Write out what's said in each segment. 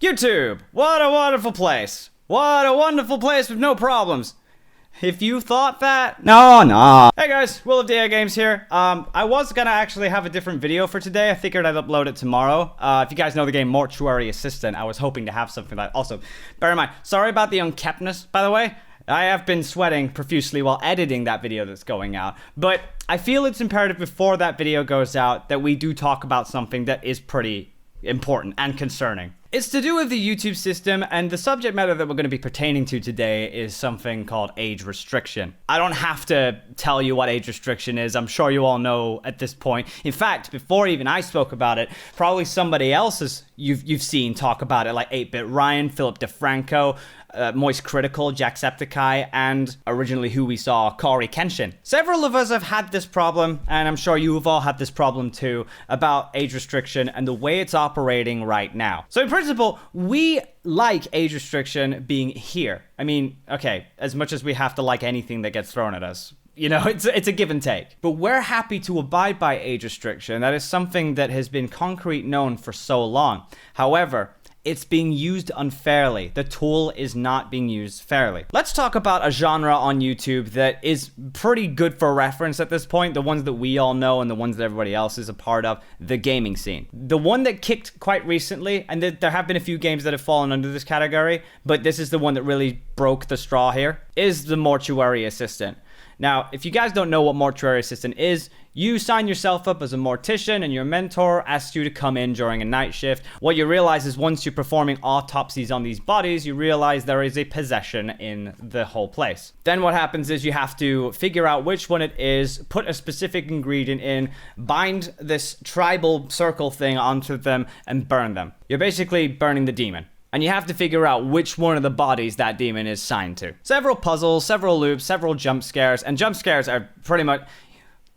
YouTube! What a wonderful place! What a wonderful place with no problems! If you thought that, no. Hey guys, Will of DAGames here. I was gonna actually have a different video for today. I figured I'd upload it tomorrow. If you guys know the game Mortuary Assistant, I was hoping to have something like that. Also, bear in mind, sorry about the unkeptness, by the way. I have been sweating profusely while editing that video that's going out. But I feel it's imperative before that video goes out that we do talk about something that is pretty important and concerning. It's to do with the YouTube system, and the subject matter that we're going to be pertaining to today is something called age restriction. I don't have to tell you what age restriction is. I'm sure you all know at this point. In fact, before even I spoke about it, probably somebody else you've seen talk about it, like 8-Bit Ryan, Philip DeFranco, Moist Critical, Jacksepticeye, and originally who we saw, Corey Kenshin. Several of us have had this problem, and I'm sure you have all had this problem too, about age restriction and the way it's operating right now. So in principle, we like age restriction being here. I mean, okay, as much as we have to like anything that gets thrown at us. You know, it's a give and take. But we're happy to abide by age restriction. That is something that has been concrete known for so long. However, it's being used unfairly. The tool is not being used fairly. Let's talk about a genre on YouTube that is pretty good for reference at this point, the ones that we all know and the ones that everybody else is a part of, the gaming scene. The one that kicked quite recently, and there have been a few games that have fallen under this category, but this is the one that really broke the straw here, is the Mortuary Assistant. Now, if you guys don't know what Mortuary Assistant is, you sign yourself up as a mortician and your mentor asks you to come in during a night shift. What you realize is once you're performing autopsies on these bodies, you realize there is a possession in the whole place. Then what happens is you have to figure out which one it is, put a specific ingredient in, bind this tribal circle thing onto them, and burn them. You're basically burning the demon. And you have to figure out which one of the bodies that demon is signed to. Several puzzles, several loops, several jump scares, and jump scares are pretty much...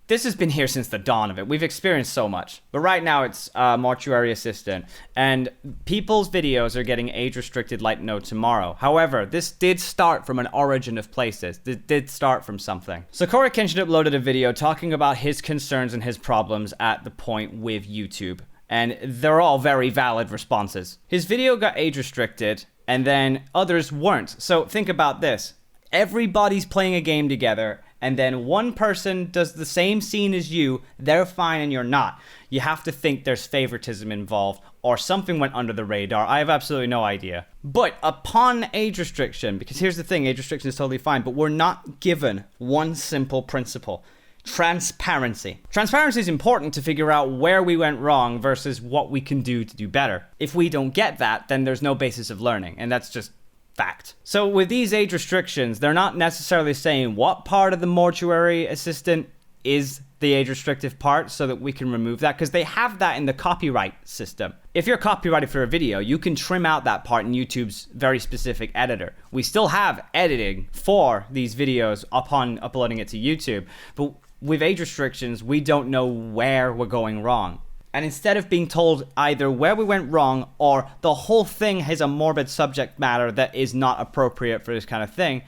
This has been here since the dawn of it. We've experienced so much. But right now it's Mortuary Assistant, and people's videos are getting age-restricted like no tomorrow. However, this did start from an origin of places. This did start from something. So Corey Kenshin uploaded a video talking about his concerns and his problems at the point with YouTube. And they're all very valid responses. His video got age restricted, and then others weren't. So think about this. Everybody's playing a game together, and then one person does the same scene as you, they're fine and you're not. You have to think there's favoritism involved, or something went under the radar. I have absolutely no idea. But upon age restriction, because here's the thing, age restriction is totally fine, but we're not given one simple principle. Transparency. Transparency is important to figure out where we went wrong versus what we can do to do better. If we don't get that, then there's no basis of learning, and that's just fact. So with these age restrictions, they're not necessarily saying what part of the Mortuary Assistant is the age restrictive part so that we can remove that, because they have that in the copyright system. If you're copyrighted for a video, you can trim out that part in YouTube's very specific editor. We still have editing for these videos upon uploading it to YouTube, but with age restrictions, we don't know where we're going wrong. And instead of being told either where we went wrong or the whole thing has a morbid subject matter that is not appropriate for this kind of thing,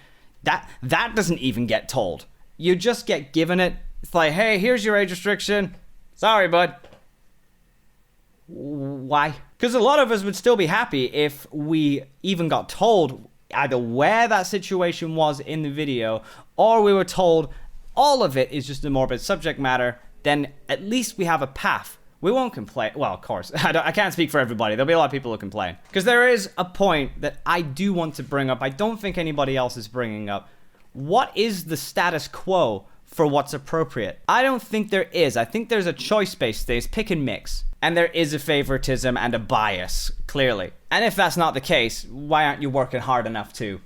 that doesn't even get told. You just get given it. It's like, hey, here's your age restriction. Sorry, bud. Why? Because a lot of us would still be happy if we even got told either where that situation was in the video, or we were told all of it is just a morbid subject matter. Then at least we have a path. We won't complain. Well, of course, I can't speak for everybody. There'll be a lot of people who complain. Because there is a point that I do want to bring up. I don't think anybody else is bringing up. What is the status quo for what's appropriate? I don't think there is. I think there's a choice-based thing. It's pick and mix. And there is a favoritism and a bias, clearly. And if that's not the case, why aren't you working hard enough to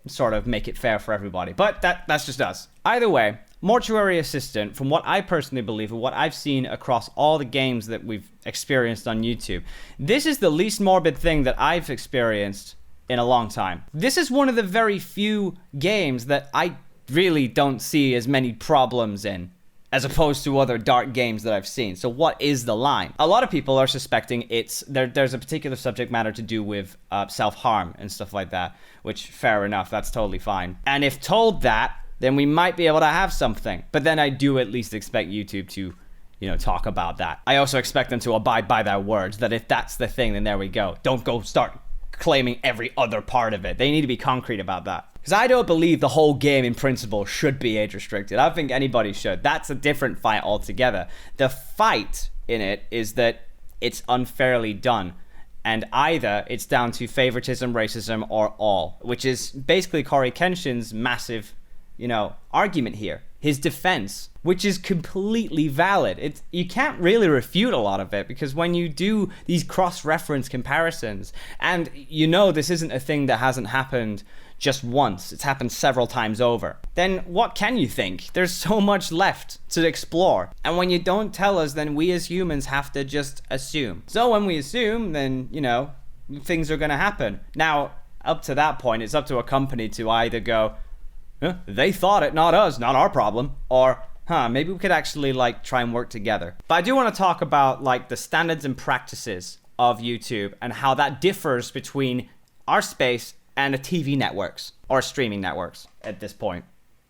sort of make it fair for everybody? But that's just us. Either way, Mortuary Assistant, from what I personally believe and what I've seen across all the games that we've experienced on YouTube, this is the least morbid thing that I've experienced in a long time. This is one of the very few games that I really don't see as many problems in, as opposed to other dark games that I've seen. So what is the line? A lot of people are suspecting there's a particular subject matter to do with self-harm and stuff like that, which, fair enough, that's totally fine. And if told that, then we might be able to have something. But then I do at least expect YouTube to, talk about that. I also expect them to abide by their words, that if that's the thing, then there we go. Don't go start claiming every other part of it. They need to be concrete about that. Because I don't believe the whole game in principle should be age restricted. I don't think anybody should. That's a different fight altogether. The fight in it is that it's unfairly done. And either it's down to favoritism, racism, or all. Which is basically Corey Kenshin's massive, argument here. His defense, which is completely valid. You can't really refute a lot of it, because when you do these cross-reference comparisons, and this isn't a thing that hasn't happened just once, it's happened several times over, then what can you think? There's so much left to explore. And when you don't tell us, then we as humans have to just assume. So when we assume, then, things are going to happen. Now, up to that point, it's up to a company to either go, they thought it, not us, not our problem, or maybe we could actually try and work together. But I do want to talk about the standards and practices of YouTube and how that differs between our space and the TV networks or streaming networks at this point.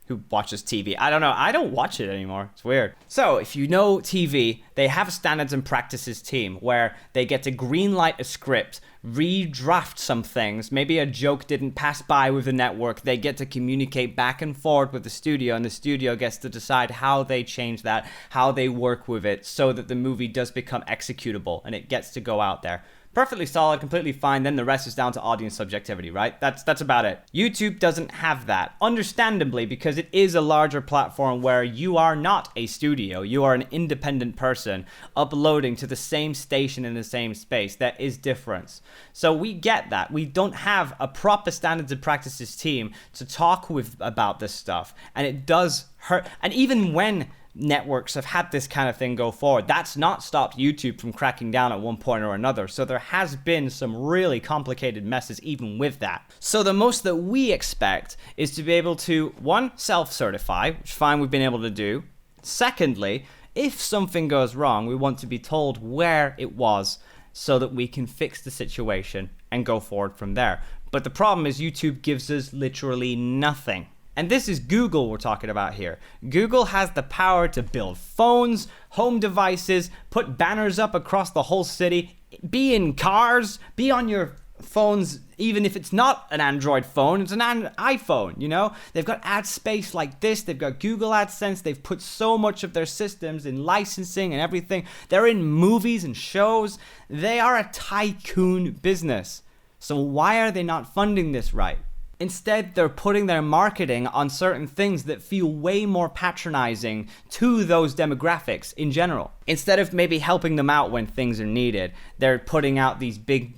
Who watches TV? I don't know. I don't watch it anymore. It's weird. So if you know TV, they have a standards and practices team where they get to greenlight a script, redraft some things. Maybe a joke didn't pass by with the network. They get to communicate back and forth with the studio, and the studio gets to decide how they change that, how they work with it, so that the movie does become executable and it gets to go out there. Perfectly solid, completely fine, then the rest is down to audience subjectivity, right? That's about it. YouTube doesn't have that, understandably, because it is a larger platform where you are not a studio, you are an independent person uploading to the same station in the same space. There is difference. So we get that. We don't have a proper standards and practices team to talk with about this stuff, and it does hurt. And even when networks have had this kind of thing go forward, that's not stopped YouTube from cracking down at one point or another. So there has been some really complicated messes even with that. So the most that we expect is to be able to, one, self-certify, which fine we've been able to do. Secondly, if something goes wrong, we want to be told where it was so that we can fix the situation and go forward from there. But the problem is YouTube gives us literally nothing. And this is Google we're talking about here. Google has the power to build phones, home devices, put banners up across the whole city, be in cars, be on your phones, even if it's not an Android phone, it's an iPhone, They've got ad space like this, they've got Google AdSense, they've put so much of their systems in licensing and everything. They're in movies and shows. They are a tycoon business. So why are they not funding this right? Instead, they're putting their marketing on certain things that feel way more patronizing to those demographics in general. Instead of maybe helping them out when things are needed, they're putting out these big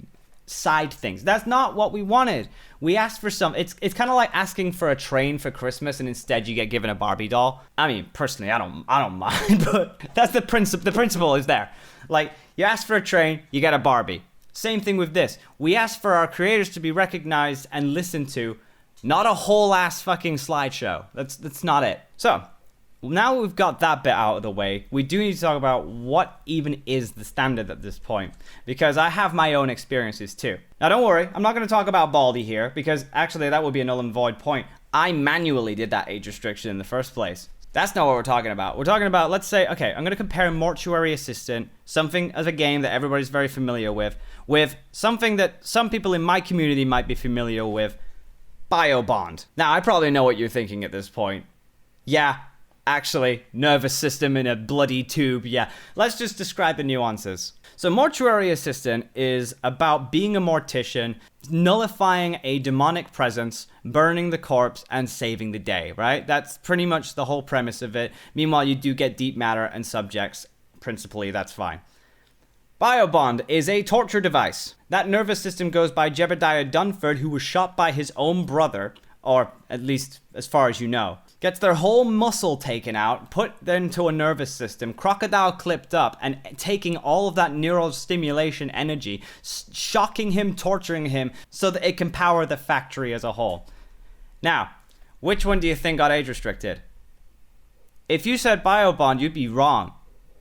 side things. That's not what we wanted. We asked for some, it's kind of like asking for a train for Christmas and instead you get given a Barbie doll. I mean, personally, I don't mind, but that's the principle. The principle is there. You ask for a train, you get a Barbie. Same thing with this. We asked for our creators to be recognized and listened to, not a whole ass fucking slideshow. That's not it. So, now we've got that bit out of the way, we do need to talk about what even is the standard at this point, because I have my own experiences too. Now don't worry, I'm not going to talk about Baldy here, because actually that would be a null and void point. I manually did that age restriction in the first place. That's not what we're talking about. We're talking about, let's say, okay, I'm going to compare Mortuary Assistant, something as a game that everybody's very familiar with something that some people in my community might be familiar with, Biobond. Now, I probably know what you're thinking at this point. Yeah, actually, nervous system in a bloody tube, yeah. Let's just describe the nuances. So Mortuary Assistant is about being a mortician, nullifying a demonic presence, burning the corpse, and saving the day, right? That's pretty much the whole premise of it. Meanwhile, you do get deep matter and subjects. Principally, that's fine. Biobond is a torture device. That nervous system goes by Jebediah Dunford, who was shot by his own brother, or at least as far as you know. Gets their whole muscle taken out, put into a nervous system, crocodile clipped up, and taking all of that neural stimulation energy, shocking him, torturing him, so that it can power the factory as a whole. Now, which one do you think got age restricted? If you said Biobond, you'd be wrong.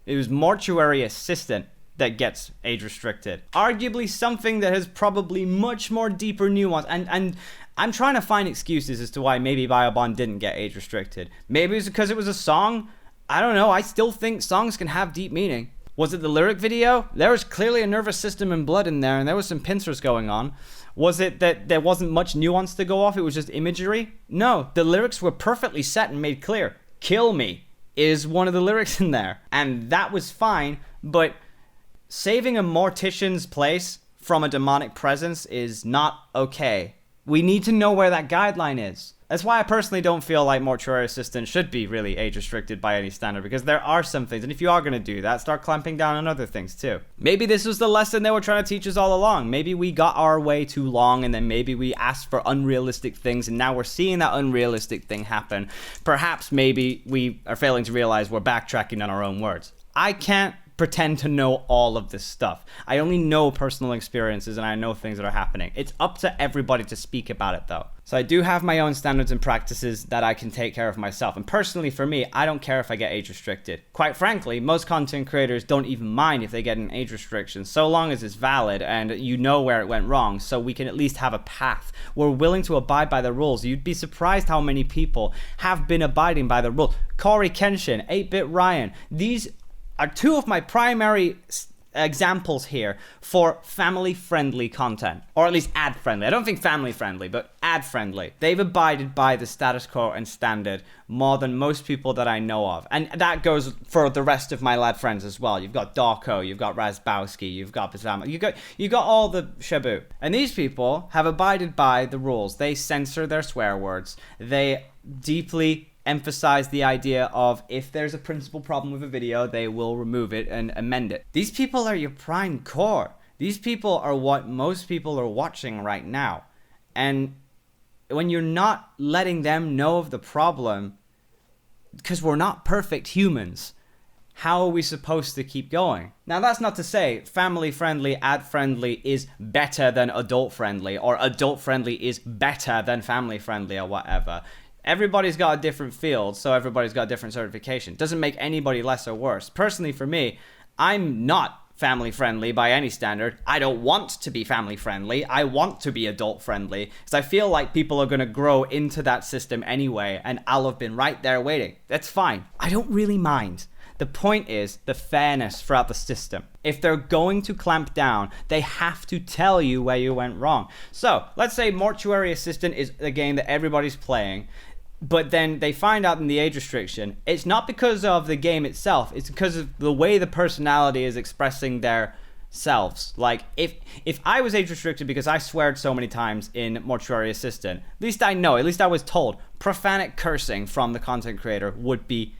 It was Mortuary Assistant that gets age restricted. Arguably something that has probably much more deeper nuance, and I'm trying to find excuses as to why maybe Biobond didn't get age restricted. Maybe it's because it was a song. I don't know. I still think songs can have deep meaning. Was it the lyric video? There was clearly a nervous system and blood in there, and there was some pincers going on. Was it that there wasn't much nuance to go off? It was just imagery? No, the lyrics were perfectly set and made clear. Kill me is one of the lyrics in there. And that was fine, but saving a mortician's place from a demonic presence is not okay. We need to know where that guideline is. That's why I personally don't feel like Mortuary Assistant should be really age restricted by any standard, because there are some things, and if you are going to do that, start clamping down on other things too. Maybe this was the lesson they were trying to teach us all along. Maybe we got our way too long, and then maybe we asked for unrealistic things, and now we're seeing that unrealistic thing happen. Perhaps maybe we are failing to realize we're backtracking on our own words. I can't pretend to know all of this stuff. I only know personal experiences, and I know things that are happening. It's up to everybody to speak about it though. So I do have my own standards and practices that I can take care of myself. And personally for me, I don't care if I get age restricted. Quite frankly, most content creators don't even mind if they get an age restriction, so long as it's valid and you know where it went wrong, so we can at least have a path. We're willing to abide by the rules. You'd be surprised how many people have been abiding by the rules. Corey Kenshin, 8-Bit Ryan, these are two of my primary examples here for family-friendly content, or at least ad-friendly. I don't think family-friendly, but ad-friendly. They've abided by the status quo and standard more than most people that I know of, and that goes for the rest of my lad friends as well. You've got Darko, you've got Razbowski, you've got Bazama, you got all the shabu, and these people have abided by the rules. They censor their swear words. They deeply emphasize the idea of if there's a principal problem with a video, they will remove it and amend it. These people are your prime core. These people are what most people are watching right now. And when you're not letting them know of the problem, because we're not perfect humans, how are we supposed to keep going? Now, that's not to say family-friendly, ad-friendly is better than adult-friendly, or adult-friendly is better than family-friendly, or whatever. Everybody's got a different field, so everybody's got a different certification. Doesn't make anybody less or worse. Personally, for me, I'm not family-friendly by any standard. I don't want to be family-friendly. I want to be adult-friendly, because I feel like people are going to grow into that system anyway, and I'll have been right there waiting. That's fine. I don't really mind. The point is the fairness throughout the system. If they're going to clamp down, they have to tell you where you went wrong. So, let's say Mortuary Assistant is a game that everybody's playing, but then they find out in the age restriction. It's not because of the game itself, it's because of the way the personality is expressing their selves. Like, if I was age restricted because I sweared so many times in Mortuary Assistant, at least I know, at least I was told, profanic cursing from the content creator would be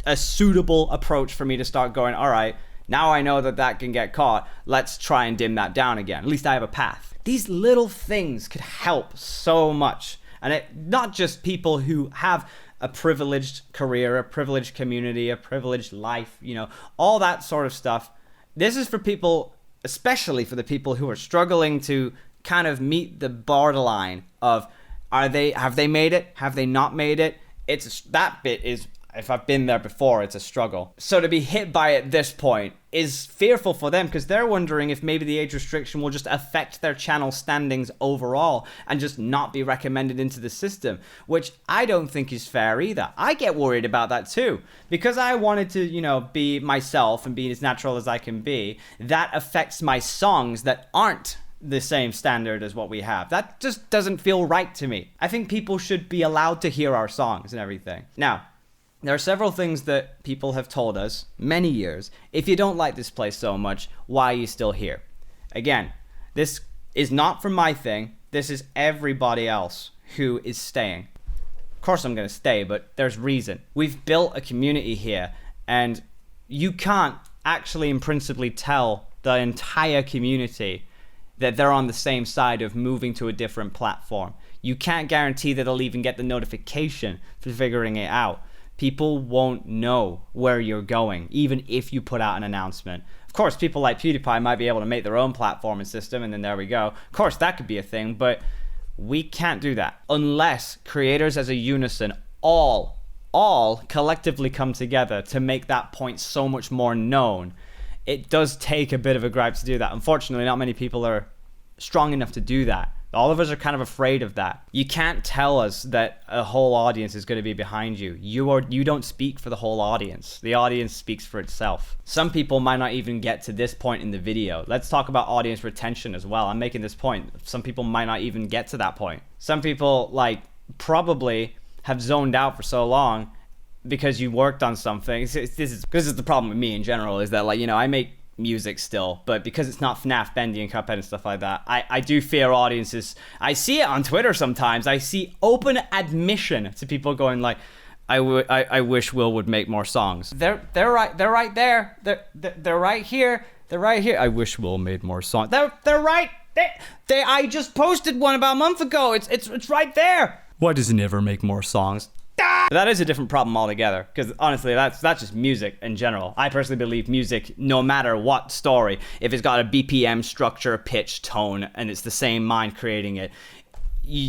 a suitable approach for me to start going, all right, now I know that that can get caught, let's try and dim that down again. At least I have a path. These little things could help so much. And not just people who have a privileged career, a privileged community, a privileged life, you know, all that sort of stuff. This is for people, especially for the people who are struggling to kind of meet the borderline of, have they made it? Have they not made it? That bit is, if I've been there before, it's a struggle. So to be hit by it at this point is fearful for them, because they're wondering if maybe the age restriction will just affect their channel standings overall and just not be recommended into the system, which I don't think is fair either. I get worried about that too, because I wanted to, you know, be myself and be as natural as I can be. That affects my songs that aren't the same standard as what we have. That just doesn't feel right to me. I think people should be allowed to hear our songs and everything. Now, there are several things that people have told us many years. If you don't like this place so much, why are you still here? Again, this is not from my thing. This is everybody else who is staying. Of course I'm going to stay, but there's reason. We've built a community here, and you can't actually and principally tell the entire community that they're on the same side of moving to a different platform. You can't guarantee that they'll even get the notification for figuring it out. People won't know where you're going, even if you put out an announcement. Of course, people like PewDiePie might be able to make their own platform and system, and then there we go. Of course, that could be a thing, but we can't do that unless creators as a unison all collectively come together to make that point so much more known. It does take a bit of a gripe to do that. Unfortunately, not many people are strong enough to do that. All of us are kind of afraid of that. You can't tell us that a whole audience is going to be behind you. You don't speak for the whole audience. The audience speaks for itself. Some people might not even get to this point in the video. Let's talk about audience retention as well. I'm making this point. Some people might not even get to that point. Some people like probably have zoned out for so long because you worked on something. This is the problem with me in general, is that, like, you know, I make music still, but because it's not FNAF, Bendy, and Cuphead and stuff like that, I do fear audiences. I see it on Twitter sometimes. I see open admission to people going like, I wish Will would make more songs. They're right there. They're right here. They're right here. I wish Will made more songs. They're right. I just posted one about a month ago. It's right there. Why does he never make more songs? That is a different problem altogether, because honestly, that's just music in general. I personally believe music, no matter what story, if it's got a BPM, structure, pitch, tone, and it's the same mind creating it,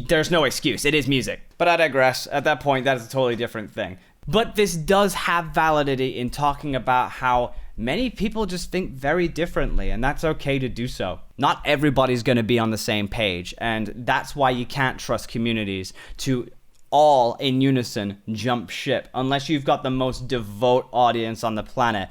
there's no excuse. It is music. But I digress. At that point, that is a totally different thing. But this does have validity in talking about how many people just think very differently, and that's okay to do so. Not everybody's going to be on the same page, and that's why you can't trust communities to all in unison jump ship unless you've got the most devout audience on the planet,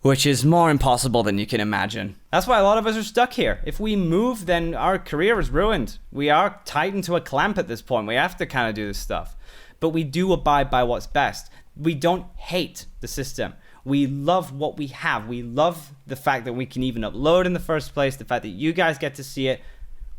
which is more impossible than you can imagine. That's why a lot of us are stuck here. If we move, then our career is ruined. We are tightened to a clamp at this point. We have to kind of do this stuff. But we do abide by what's best. We don't hate the system. We love what we have. We love the fact that we can even upload in the first place, the fact that you guys get to see it,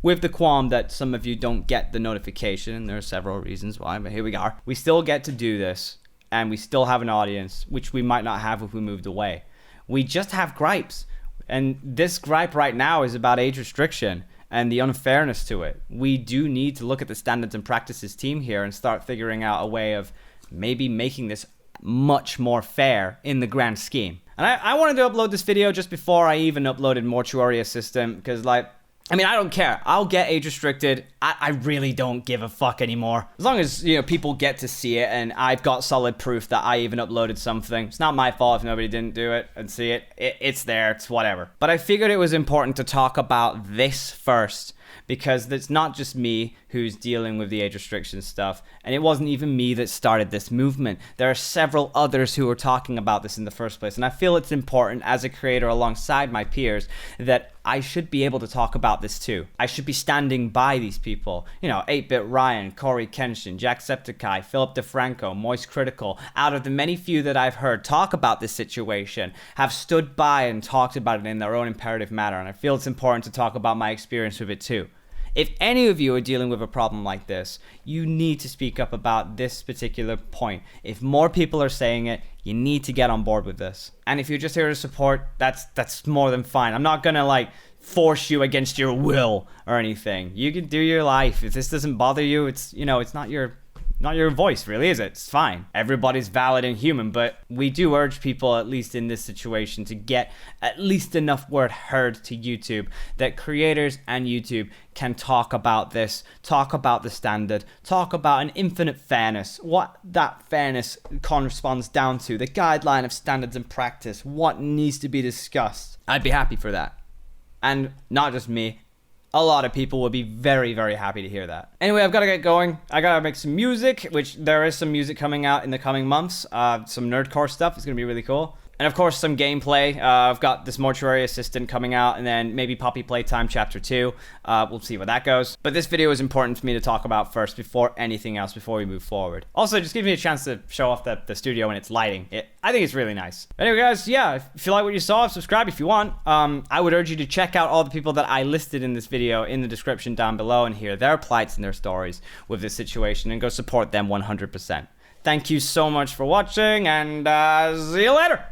with the qualm that some of you don't get the notification, and there are several reasons why, but here we are. We still get to do this, and we still have an audience, which we might not have if we moved away. We just have gripes, and this gripe right now is about age restriction and the unfairness to it. We do need to look at the standards and practices team here and start figuring out a way of maybe making this much more fair in the grand scheme. And I wanted to upload this video just before I even uploaded Mortuary Assistant, because, like, I mean, I don't care. I'll get age restricted. I really don't give a fuck anymore. As long as, you know, people get to see it and I've got solid proof that I even uploaded something. It's not my fault if nobody didn't do it and see it. It's there. It's whatever. But I figured it was important to talk about this first, because it's not just me who's dealing with the age restriction stuff, and it wasn't even me that started this movement. There are several others who are talking about this in the first place, and I feel it's important as a creator alongside my peers that I should be able to talk about this too. I should be standing by these people. You know, 8-Bit Ryan, Corey Kenshin, Jacksepticeye, Philip DeFranco, Moist Critical, out of the many few that I've heard talk about this situation, have stood by and talked about it in their own imperative manner, and I feel it's important to talk about my experience with it too. If any of you are dealing with a problem like this, you need to speak up about this particular point. If more people are saying it, you need to get on board with this. And if you're just here to support, that's more than fine. I'm not gonna like force you against your will or anything. You can do your life. If this doesn't bother you, it's, you know, it's not your voice, really, is it? It's fine. Everybody's valid and human, but we do urge people, at least in this situation, to get at least enough word heard to YouTube that creators and YouTube can talk about this, talk about the standard, talk about an infinite fairness, what that fairness corresponds down to, the guideline of standards and practice, what needs to be discussed. I'd be happy for that. And not just me. A lot of people will be very, very happy to hear that. Anyway, I've got to get going. I got to make some music, which there is some music coming out in the coming months. Some nerdcore stuff. It's going to be really cool. And of course, some gameplay. I've got this Mortuary Assistant coming out, and then maybe Poppy Playtime Chapter 2. We'll see where that goes. But this video is important for me to talk about first before anything else, before we move forward. Also, just give me a chance to show off the studio and its lighting. I think it's really nice. Anyway, guys, yeah, if you like what you saw, subscribe if you want. I would urge you to check out all the people that I listed in this video in the description down below and hear their plights and their stories with this situation, and go support them 100%. Thank you so much for watching, and see you later!